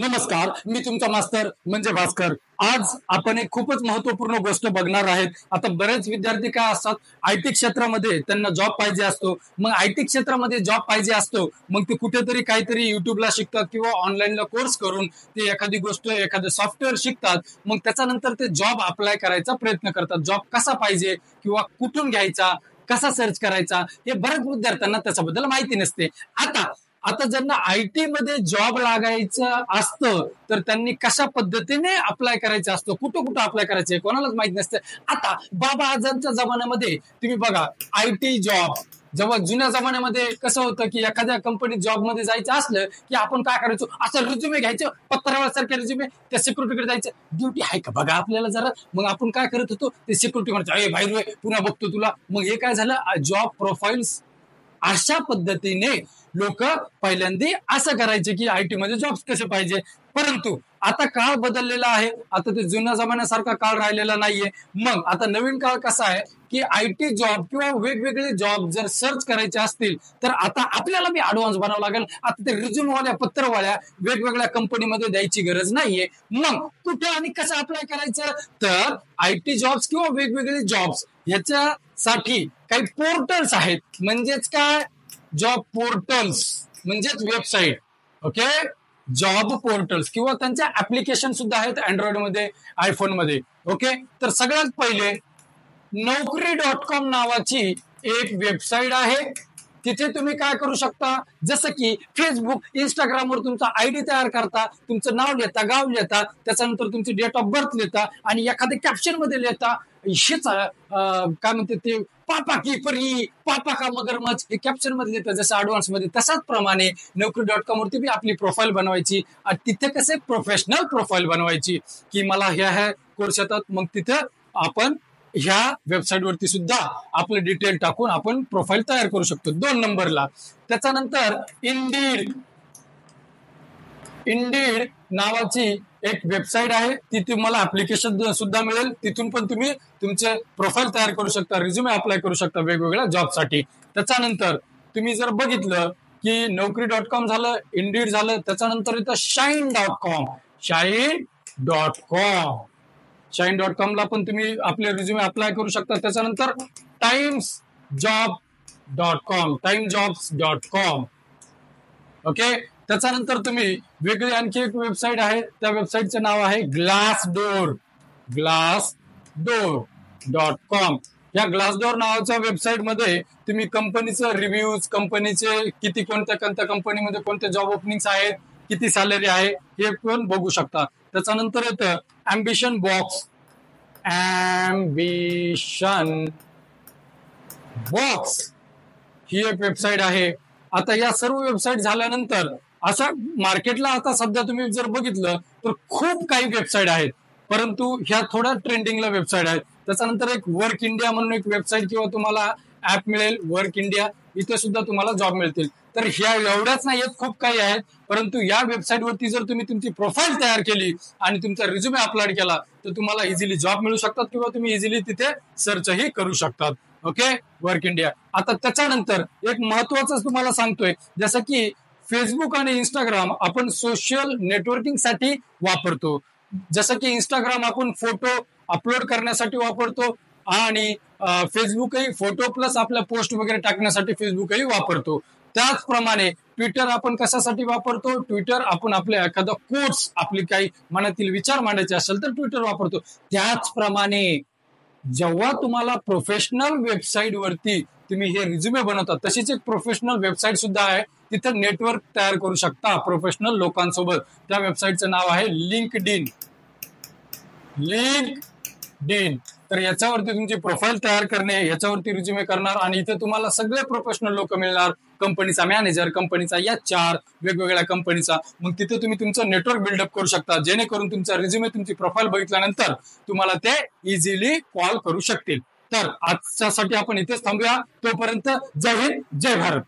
नमस्कार, मी तुमचा मास्तर म्हणजे भास्कर. आज आपण एक खूपच महत्वपूर्ण गोष्ट बघणार आहेत. आता बरेच विद्यार्थी काय असतात, आयटी क्षेत्रामध्ये त्यांना जॉब पाहिजे असतो. मग आयटी क्षेत्रामध्ये जॉब पाहिजे असतो, मग ते कुठेतरी काहीतरी युट्यूबला शिकतात किंवा ऑनलाईनला कोर्स करून ते एखादी गोष्ट एखादं सॉफ्टवेअर शिकतात. मग त्याच्यानंतर ते जॉब अप्लाय करायचा प्रयत्न करतात. जॉब कसा पाहिजे किंवा कुठून घ्यायचा, कसा सर्च करायचा, हे बऱ्याच विद्यार्थ्यांना त्याच्याबद्दल माहिती नसते. आता आता ज्यांना आयटी मध्ये जॉब लागायचं असतं तर त्यांनी कशा पद्धतीने अप्लाय करायचं असतं, कुठं कुठं अप्लाय करायचं कोणालाच माहित नसतं. आता बाबा आजांच्या जमान्यामध्ये तुम्ही बघा, आयटी जॉब जेव्हा जुन्या जमान्यामध्ये कसं होतं की एखाद्या कंपनीत जॉबमध्ये जायचं असलं की आपण काय करायचो, असं रिझ्युमे घ्यायचं, पत्रावळ्यासारखे रिझ्युमे, त्या सिक्युरिटीकडे जायचं, ड्युटी आहे का बघा आपल्याला जरा. मग आपण काय करत होतो, ते सिक्युरिटी म्हणायचं, बाहेर पुन्हा बघतो तुला. मग हे काय झालं, जॉब प्रोफाईल्स अशा पद्धतीने लोक पहिल्यांदा असं करायचे की आयटी मध्ये जॉब कसे पाहिजे. परंतु आता काळ बदललेला आहे, आता ते जुन्या जमान्यासारखा काळ राहिलेला नाहीये. मग आता नवीन काळ कसा आहे की आयटी जॉब किंवा वेगवेगळे जॉब जर सर्च करायचे असतील तर आता आपल्याला बी ऍडव्हान्स बनावं लागेल. आता ते रिझ्यूमवाल्या पत्रवाल्या वेगवेगळ्या कंपनीमध्ये द्यायची गरज नाहीये. मग कुठे आणि कसं अप्लाय करायचं, तर आयटी जॉब्स किंवा वेगवेगळे जॉब्स ह्याच्यासाठी काही पोर्टल्स आहेत. म्हणजेच काय, जॉब पोर्टल्स म्हणजेच वेबसाईट. ओके, जॉब पोर्टल्स किंवा त्यांच्या ऍप्लिकेशन सुद्धा आहेत अँड्रॉइड मध्ये, आयफोन मध्ये. ओके, तर सगळ्यात पहिले Naukri.com नावाची एक वेबसाईट आहे. तिथे तुम्ही काय करू शकता, जसं की फेसबुक, इंस्टाग्रामवर तुमचा आयडी तयार करता, तुमचं नाव लिहिता, गाव लिहिता, त्याच्यानंतर तुमची डेट ऑफ बर्थ लिहिता आणि एखाद्या कॅप्शन मध्ये लिहिता, हेच काय म्हणते ते, पापा की परी, पापा का मगरमच्छ, हे कॅप्शन मध्ये लिहितं जसं ऍडव्हान्स मध्ये. तसाच प्रमाणे Naukri.com वरती बी आपली प्रोफाईल बनवायची आणि तिथे कसे प्रोफेशनल प्रोफाईल बनवायची की मला ह्या कोर्स येतात. मग तिथे आपण ह्या वेबसाईट वरती सुद्धा आपलं डिटेल टाकून आपण प्रोफाईल तयार करू शकतो. 2 नंबरला त्याच्यानंतर इंडीड नावाची एक वेबसाईट आहे, ती तुम्हाला ऍप्लिकेशन सुद्धा मिळेल. तिथून पण तुम्ही तुमचे प्रोफाईल तयार करू शकता, रिझ्युमे अप्लाय करू शकता वेगवेगळ्या जॉबसाठी. त्याच्यानंतर तुम्ही जर बघितलं की Naukri.com झालं, इंडीड झालं, त्याच्यानंतर येतं Shine.com ला पण तुम्ही आपले रिझ्युमे अप्लाय करू शकता. त्याच्यानंतर timejobs.com. ओके, त्याच्यानंतर तुम्ही वेगळी आणखी एक वेबसाईट आहे, त्या वेबसाईटचं नाव आहे glassdoor.com. या ग्लासडोर नावाच्या वेबसाईट मध्ये तुम्ही कंपनीचं रिव्ह्यूज, कंपनीचे किती कोणत्या कंपनीमध्ये कोणते जॉब ओपनिंग्स आहेत, किती सॅलरी आहे हे पण बघू शकता. त्याच्यानंतर येतं ॲम्बिशन बॉक्स, ही एक वेबसाईट आहे. आता या सर्व वेबसाईट झाल्यानंतर अशा मार्केटला आता सध्या तुम्ही जर बघितलं तर खूप काही वेबसाईट आहेत, परंतु ह्या थोड्या ट्रेंडिंगला वेबसाईट आहेत. त्याच्यानंतर एक वर्क इंडिया म्हणून एक वेबसाईट किंवा तुम्हाला ऍप मिळेल, वर्क इंडिया, इथे सुद्धा तुम्हाला जॉब मिळतील. तर ह्या एवढ्याच नाही आहेत, खूप काही आहेत. परंतु या वेबसाईट वरती जर तुम्ही तुमची प्रोफाईल तयार केली आणि तुमचा रिझ्युमे अपलोड केला तर तुम्हाला इझिली जॉब मिळू शकतात किंवा तुम्ही इझिली तिथे सर्चही करू शकतात. Okay, work India. आता त्याच्यानंतर एक महत्वाचं तुम्हाला सांगतोय, जसं की फेसबुक आणि इंस्टाग्राम आपण सोशल नेटवर्किंग साठी वापरतो. जसं की इंस्टाग्राम आपण फोटो अपलोड करण्यासाठी वापरतो आणि फेसबुकही फोटो प्लस आपल्या पोस्ट वगैरे टाकण्यासाठी फेसबुकही वापरतो. त्याचप्रमाणे ट्विटर आपण कशासाठी वापरतो, ट्विटर आपण आपल्या एखादा कोट्स, आपली काही मनातील विचार मांडायचे असेल तर ट्विटर वापरतो. त्याचप्रमाणे जेव्हा तुम्हाला प्रोफेशनल वेबसाईट वरती तुम्ही हे रिझ्युमे बनवतात, तशीच एक प्रोफेशनल वेबसाईट सुद्धा आहे, तिथे नेटवर्क तयार करू शकता प्रोफेशनल लोकांसोबत. त्या वेबसाईटचं नाव आहे लिंक्डइन. तर याच्यावरती तुमची प्रोफाईल तयार करणे, याच्यावरती रिझ्युमे करणार आणि इथे तुम्हाला सगळे प्रोफेशनल लोक मिळणार, कंपनीचा मॅनेजर, कंपनीचा HR, वेगवेगळ्या कंपनीचा. मग तिथे तुम्ही तुमचं नेटवर्क बिल्डअप करू शकता, जेणेकरून तुमचा रिझ्युमे, तुमची प्रोफाईल बघितल्यानंतर तुम्हाला ते इझिली कॉल करू शकतील. तर आजच्यासाठी आपण इथेच थांबूया. तोपर्यंत जय हिंद, जय भारत.